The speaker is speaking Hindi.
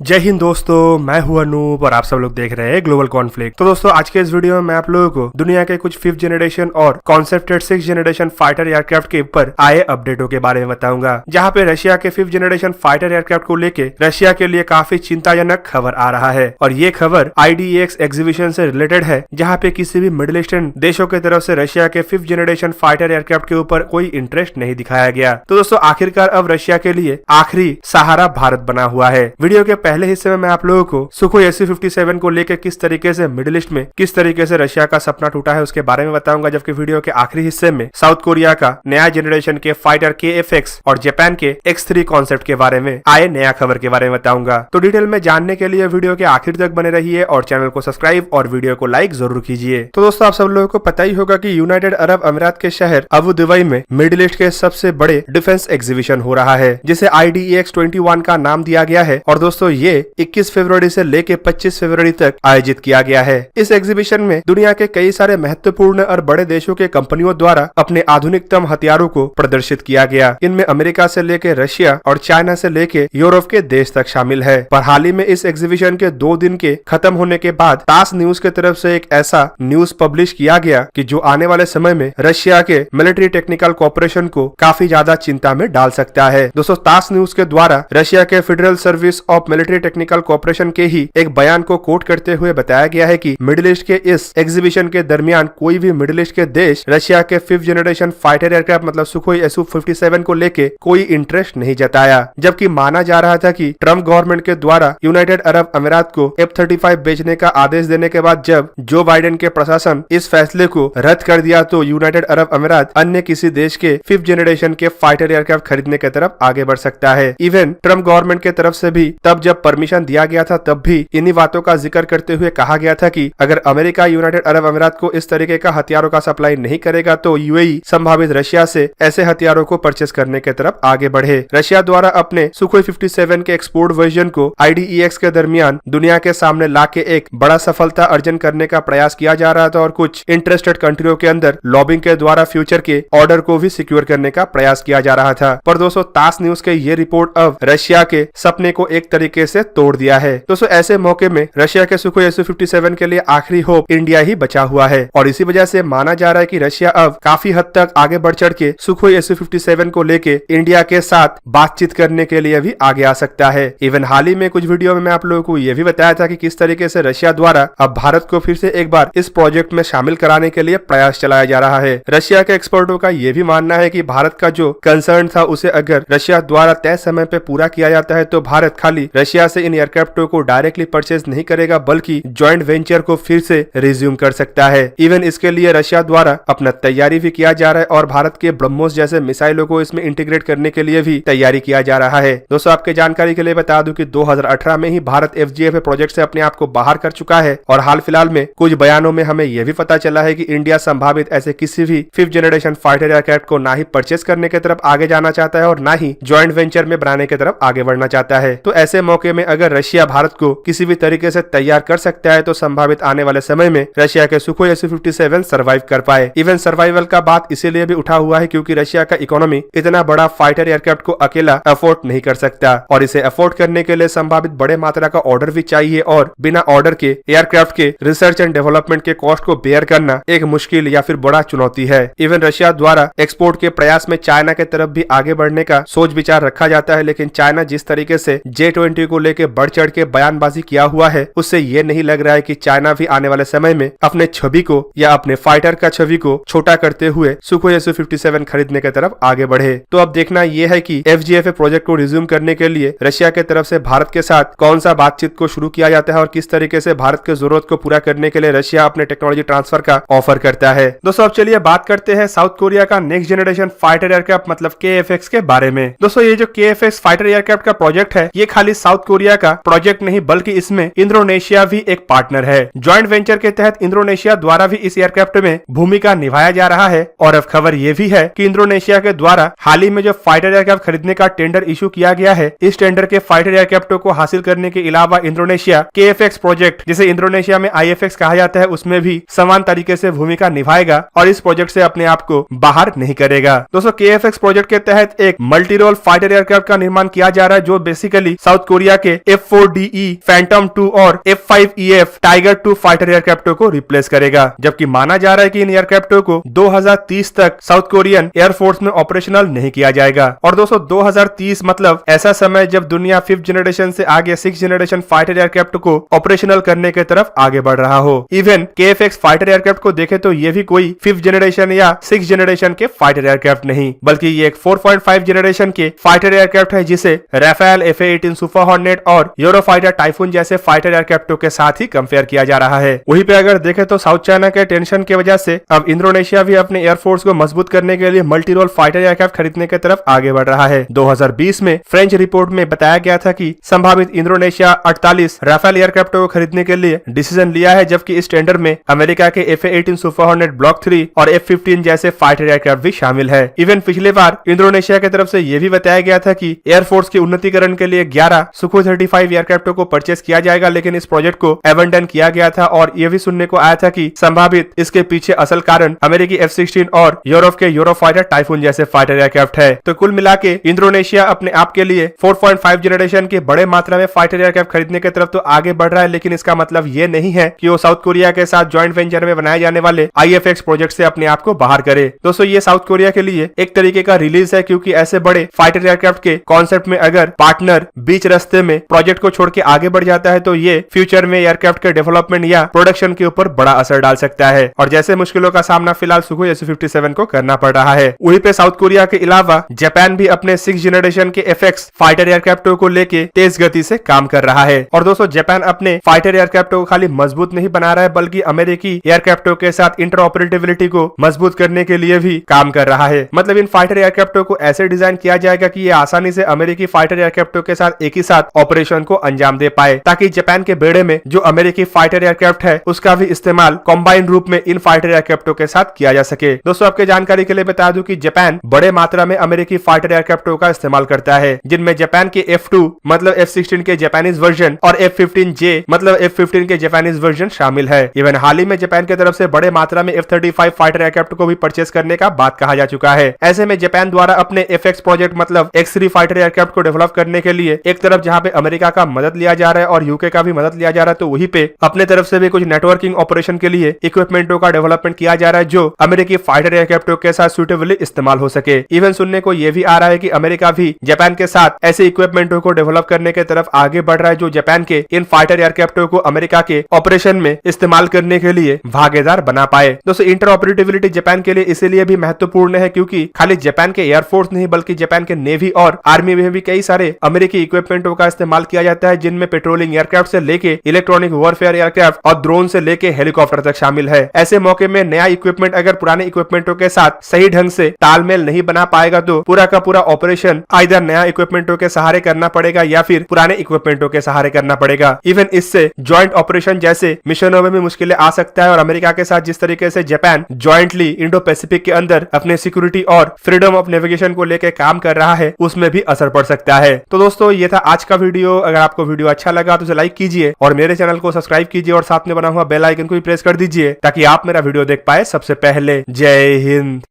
जय हिंद दोस्तों, मैं हूं अनूप और आप सब लोग देख रहे हैं ग्लोबल कॉन्फ्लिक्ट। तो दोस्तों आज के इस वीडियो में मैं आप लोगों को दुनिया के कुछ 5th जनरेशन और कॉन्सेप्टेड 6th जनरेशन फाइटर एयरक्राफ्ट के ऊपर आए अपडेटों के बारे में बताऊंगा, जहां पे रशिया के 5th जनरेशन फाइटर एयरक्राफ्ट को लेके रशिया के लिए काफी चिंताजनक खबर आ रहा है। और ये खबर IDEX एग्जीबिशन से रिलेटेड है, जहाँ पे किसी भी मिडिल ईस्टर्न देशों की तरफ से रशिया के 5th जनरेशन फाइटर एयरक्राफ्ट के ऊपर कोई इंटरेस्ट नहीं दिखाया गया। तो दोस्तों आखिरकार अब रशिया के लिए आखिरी सहारा भारत बना हुआ है। वीडियो के पहले हिस्से में मैं आप लोगों को सुखोई Su-57 को लेकर किस तरीके से मिडिल ईस्ट में किस तरीके से रशिया का सपना टूटा है उसके बारे में बताऊंगा, जबकि वीडियो के आखिरी हिस्से में साउथ कोरिया का नया जनरेशन के फाइटर KF-X और जापान के X-3 कॉन्सेप्ट के बारे में आए नया खबर के बारे में बताऊंगा। तो डिटेल में जानने के लिए वीडियो के आखिर तक बने रहिए और चैनल को सब्सक्राइब और वीडियो को लाइक जरूर कीजिए। तो दोस्तों आप सब लोगों को पता ही होगा कि यूनाइटेड अरब अमीरात के शहर अबू दुबई में मिडिल ईस्ट के सबसे बड़े डिफेंस एग्जीबिशन हो रहा है, जिसे IDEX 21 का नाम दिया गया है। और दोस्तों ये 21 फरवरी से लेके 25 फरवरी तक आयोजित किया गया है। इस एग्जीबिशन में दुनिया के कई सारे महत्वपूर्ण और बड़े देशों के कंपनियों द्वारा अपने आधुनिकतम हथियारों को प्रदर्शित किया गया। इनमें अमेरिका से लेके रशिया और चाइना से लेके यूरोप के देश तक शामिल है। पर हाल ही में इस एग्जीबिशन के 2 दिन के खत्म होने के बाद तास न्यूज की तरफ से एक ऐसा न्यूज पब्लिश किया गया कि जो आने वाले समय में रशिया के मिलिट्री टेक्निकल कॉर्पोरेशन को काफी ज्यादा चिंता में डाल सकता है। दोस्तों तास न्यूज के द्वारा रशिया के federal service of military technical corporation के ही एक बयान को कोट करते हुए बताया गया है कि मिडिल ईस्ट के इस एग्जीबिशन के दरमियान कोई भी मिडिल ईस्ट के देश रशिया के 5th जनरेशन फाइटर एयरक्राफ्ट मतलब सुखोई Su-57 को लेके कोई इंटरेस्ट नहीं जताया। जबकि माना जा रहा था कि ट्रम्प गवर्नमेंट के द्वारा यूनाइटेड अरब अमीरात को F-35 बेचने का आदेश देने के बाद जब जो बाइडेन के प्रशासन इस फैसले को रद्द कर दिया, तो यूनाइटेड अरब अमीरात अन्य किसी देश के 5th जनरेशन के फाइटर एयरक्राफ्ट खरीदने की तरफ आगे बढ़ सकता है। इवन ट्रम्प गवर्नमेंट की तरफ से भी तब जब परमिशन दिया गया था तब भी इन्हीं बातों का जिक्र करते हुए कहा गया था कि अगर अमेरिका यूनाइटेड अरब अमीरात को इस तरीके का हथियारों का सप्लाई नहीं करेगा तो UAE संभावित रशिया से ऐसे हथियारों को परचेस करने की तरफ आगे बढ़े। रशिया द्वारा अपने सुखोई 57 के एक्सपोर्ट वर्जन को IDEX के दरमियान दुनिया के सामने लाके एक बड़ा सफलता अर्जन करने का प्रयास किया जा रहा था और कुछ इंटरेस्टेड कंट्रियों के अंदर लॉबिंग के द्वारा फ्यूचर के ऑर्डर को भी सिक्योर करने का प्रयास किया जा रहा था। पर दोस्तों तास न्यूज के ये रिपोर्ट अब रशिया के सपने को एक तरीके से तोड़ दिया है। दोस्तों ऐसे मौके में रशिया के सुखोई Su-57 के लिए आखिरी होप इंडिया ही बचा हुआ है और इसी वजह से माना जा रहा है कि रशिया अब काफी हद तक आगे बढ़ चढ़ के सुखोई Su-57 को लेके इंडिया के साथ बातचीत करने के लिए भी आगे आ सकता है। इवन हाल ही में कुछ वीडियो में मैं आप लोगों को यह भी बताया था कि किस तरीके से रशिया द्वारा अब भारत को फिर से एक बार इस प्रोजेक्ट में शामिल कराने के लिए प्रयास चलाया जा रहा है। रशिया के एक्सपर्टों का यह भी मानना है कि भारत का जो कंसर्न था उसे अगर रशिया द्वारा तय समय पे पूरा किया जाता है तो भारत खाली रशिया से इन एयरक्राफ्टों को डायरेक्टली परचेज नहीं करेगा बल्कि ज्वाइंट वेंचर को फिर से रिज्यूम कर सकता है। इवन इसके लिए रशिया द्वारा अपना तैयारी भी किया जा रहा है और भारत के ब्रह्मोस जैसे मिसाइलों को इसमें इंटीग्रेट करने के लिए भी तैयारी किया जा रहा है। दोस्तों आपके जानकारी के लिए बता दूं कि 2018 में ही भारत FGFA प्रोजेक्ट से अपने आप को बाहर कर चुका है और हाल फिलहाल में कुछ बयानों में हमें यह भी पता चला है कि इंडिया संभावित ऐसे किसी भी 5th जनरेशन फाइटर एयरक्राफ्ट को ना ही परचेज करने की तरफ आगे जाना चाहता है और ना ही ज्वाइंट वेंचर में बनाने की तरफ आगे बढ़ना चाहता है। तो ऐसे मौके में अगर रशिया भारत को किसी भी तरीके से तैयार कर सकता है तो संभावित आने वाले समय में रशिया के सुखोई Su-57 सर्वाइव कर पाए। इवन सर्वाइवल का बात इसीलिए भी उठा हुआ है क्योंकि रशिया का इकोनॉमी इतना बड़ा फाइटर एयरक्राफ्ट को अकेला अफोर्ड नहीं कर सकता और इसे अफोर्ड करने के लिए संभावित बड़े मात्रा का ऑर्डर भी चाहिए और बिना ऑर्डर के एयरक्राफ्ट के रिसर्च एंड डेवलपमेंट के कॉस्ट को बेयर करना एक मुश्किल या फिर बड़ा चुनौती है। इवन रशिया द्वारा एक्सपोर्ट के प्रयास में चाइना के तरफ भी आगे बढ़ने का सोच विचार रखा जाता है, लेकिन चाइना जिस तरीके से J-20 को लेकर बढ़ चढ़ के बयानबाजी किया हुआ है उससे ये नहीं लग रहा है कि चाइना भी आने वाले समय में अपने छवि को या अपने फाइटर का छवि को छोटा करते हुए सुखोई Su-57 खरीदने की तरफ आगे बढ़े। तो अब देखना यह है कि FGFA प्रोजेक्ट को रिज्यूम करने के लिए रशिया के तरफ से भारत के साथ कौन सा बातचीत को शुरू किया जाता है और किस तरीके से भारत के जरूरत को पूरा करने के लिए रशिया अपने टेक्नोलॉजी ट्रांसफर का ऑफर करता है। दोस्तों अब चलिए बात करते हैं साउथ कोरिया का नेक्स्ट जनरेशन फाइटर एयरक्राफ्ट मतलब KF-X के बारे में। दोस्तों ये जो KF-X फाइटर एयरक्राफ्ट का प्रोजेक्ट है ये खाली साउथ कोरिया का प्रोजेक्ट नहीं बल्कि इसमें इंडोनेशिया भी एक पार्टनर है। ज्वाइंट वेंचर के तहत इंडोनेशिया द्वारा भी इस एयरक्राफ्ट में भूमिका निभाया जा रहा है और अब खबर ये भी है कि इंडोनेशिया के द्वारा हाल ही में जो फाइटर एयरक्राफ्ट खरीदने का टेंडर इशू किया गया है, इस टेंडर के फाइटर एयरक्राफ्टों को हासिल करने के अलावा इंडोनेशिया KF-X प्रोजेक्ट जिसे इंडोनेशिया में IF-X कहा जाता है उसमें भी समान तरीके से भूमिका निभाएगा और इस प्रोजेक्ट से अपने आप को बाहर नहीं करेगा। दोस्तों KF-X प्रोजेक्ट के तहत एक मल्टी रोल फाइटर एयरक्राफ्ट का निर्माण किया जा रहा है जो बेसिकली साउथ कोरिया कोरिया के F4DE, फैंटम 2 और F5EF टाइगर 2 फाइटर एयरक्राफ्टों को रिप्लेस करेगा, जबकि माना जा रहा है कि इन एयरक्राफ्टों को 2030 तक साउथ कोरियन एयरफोर्स में ऑपरेशनल नहीं किया जाएगा। और दोस्तों 2030 मतलब ऐसा समय जब दुनिया 5th जनरेशन से आगे 6th जनरेशन फाइटर एयरक्राफ्ट को ऑपरेशनल करने की तरफ आगे बढ़ रहा हो। इवन KF-X फाइटर एयरक्राफ्ट को देखे तो ये भी कोई 5th जनरेशन या 6th जनरेशन के फाइटर एयरक्राफ्ट नहीं, बल्कि ये एक 4.5 जनरेशन के फाइटर एयरक्राफ्ट है, जिसे राफेल, FA-18 सुपर हॉर्नेट और यूरोफाइटर टाइफून जैसे फाइटर एयरक्राफ्टों के साथ ही कंपेयर किया जा रहा है। वहीं पे अगर देखें तो साउथ चाइना के टेंशन की वजह से अब इंडोनेशिया भी अपने एयरफोर्स को मजबूत करने के लिए मल्टी रोल फाइटर एयरक्राफ्ट खरीदने की तरफ आगे बढ़ रहा है। 2020 में फ्रेंच रिपोर्ट में बताया गया था कि संभावित इंडोनेशिया 48 राफेल एयरक्राफ्टों को खरीदने के लिए डिसीजन लिया है, जबकि इस टेंडर में अमेरिका के FA-18 सुपर हॉर्नेट ब्लॉक 3 और F-15 जैसे फाइटर एयरक्राफ्ट भी शामिल है। इवन पिछले बार इंडोनेशिया की तरफ से यह भी बताया गया था कि एयरफोर्स के उन्नतीकरण के लिए 11 सुखोई 35 एयरक्राफ्टों को परचेस किया जाएगा, लेकिन इस प्रोजेक्ट को एबंडन किया गया था और यह भी सुनने को आया था कि संभावित इसके पीछे असल कारण अमेरिकी F-16 और यूरोप के यूरोफाइटर टाइफून जैसे फाइटर एयरक्राफ्ट है। तो कुल मिला के इंडोनेशिया अपने आप के लिए 4.5 जनरेशन के बड़े मात्रा में फाइटर एयरक्राफ्ट खरीदने की तरफ तो आगे बढ़ रहा है, लेकिन इसका मतलब ये नहीं है कि वो साउथ कोरिया के साथ जॉइंट वेंचर में बनाए जाने वाले IF-X प्रोजेक्ट से अपने आप को बाहर करे। दोस्तों ये साउथ कोरिया के लिए एक तरीके का रिलीज है, क्योंकि ऐसे बड़े फाइटर एयरक्राफ्ट के कॉन्सेप्ट में अगर पार्टनर बीच रास्ते में प्रोजेक्ट को छोड़ के आगे बढ़ जाता है तो ये फ्यूचर में एयरक्राफ्ट के डेवलपमेंट या प्रोडक्शन के ऊपर बड़ा असर डाल सकता है। और जैसे मुश्किलों का सामना फिलहाल सुखोई Su-57 को करना पड़ रहा है, वहीं पे साउथ कोरिया के अलावा जापान भी अपने 6th जनरेशन के FX फाइटर एयरक्राफ्टों को लेके तेज गति से काम कर रहा है। और दोस्तों जापान अपने फाइटर एयरक्राफ्टों को खाली मजबूत नहीं बना रहा है, बल्कि अमेरिकी एयरक्राफ्टों के साथ इंटरऑपरेटिविटी को मजबूत करने के लिए भी काम कर रहा है। मतलब इन फाइटर एयरक्राफ्टों को ऐसे डिजाइन किया जाएगा कि ये आसानी से अमेरिकी फाइटर एयरक्राफ्टों के साथ एक ही साथ ऑपरेशन को अंजाम दे पाए, ताकि जापान के बेड़े में जो अमेरिकी फाइटर एयरक्राफ्ट है उसका भी इस्तेमाल कॉम्बाइन रूप में इन फाइटर एयरक्राफ्टों के साथ किया जा सके। दोस्तों आपके जानकारी के लिए बता दूं कि जापान बड़े मात्रा में अमेरिकी फाइटर एयरक्राफ्टों का इस्तेमाल करता है, जिनमें जापान के F2 मतलब F-16 के जापानीज वर्जन और F-15J मतलब F-15 के जापानीज वर्जन शामिल है। इवन हाल ही में जापान की तरफ से बड़े मात्रा में F-35 फाइटर एयरक्राफ्ट को भी परचेस करने का बात कहा जा चुका है। ऐसे में जापान द्वारा अपने FX प्रोजेक्ट मतलब X3 फाइटर एयरक्राफ्ट को डेवलप करने के लिए एक तरफ जहां पे अमेरिका का मदद लिया जा रहा है और यूके का भी मदद लिया जा रहा है, तो वहीं पे अपने तरफ से भी कुछ नेटवर्किंग ऑपरेशन के लिए इक्विपमेंटों का डेवलपमेंट किया जा रहा है, जो अमेरिकी फाइटर एयरक्राफ्टों के साथ सुटेबली इस्तेमाल हो सके। इवन सुनने को यह भी आ रहा है कि अमेरिका भी जापान के साथ ऐसे इक्विपमेंटों को डेवलप करने की तरफ आगे बढ़ रहा है, जो जापान के इन फाइटर एयरक्राफ्टों को अमेरिका के ऑपरेशन में इस्तेमाल करने के लिए भागीदार बना पाए। दोस्तों इंटरऑपरेटिविटी जापान के लिए इसीलिए भी महत्वपूर्ण है, क्योंकि खाली जापान के एयरफोर्स नहीं बल्कि जापान के नेवी और आर्मी में भी कई सारे अमेरिकी इक्विपमेंटों का इस्तेमाल किया जाता है, जिनमें पेट्रोलिंग एयरक्राफ्ट से लेके इलेक्ट्रॉनिक वॉरफेयर एयरक्राफ्ट और ड्रोन से लेके हेलीकॉप्टर तक शामिल है। ऐसे मौके में नया इक्विपमेंट अगर पुराने इक्विपमेंटों के साथ सही ढंग से तालमेल नहीं बना पाएगा तो पूरा का पूरा ऑपरेशन आइदर नया इक्विपमेंटों के सहारे करना पड़ेगा या फिर पुराने इक्विपमेंटों के सहारे करना पड़ेगा। इवन इससे ज्वाइंट ऑपरेशन जैसे मिशनों में भी मुश्किलें आ सकता है, और अमेरिका के साथ जिस तरीके से जापान ज्वाइंटली इंडो पैसिफिक के अंदर अपने सिक्योरिटी और फ्रीडम ऑफ नेविगेशन को लेकर काम कर रहा है, उसमें भी असर पड़ सकता है। तो दोस्तों ये था आज का वीडियो। अगर आपको वीडियो अच्छा लगा तो उसे लाइक कीजिए और मेरे चैनल को सब्सक्राइब कीजिए और साथ में बना हुआ बेल आइकन को भी प्रेस कर दीजिए, ताकि आप मेरा वीडियो देख पाए सबसे पहले। जय हिंद।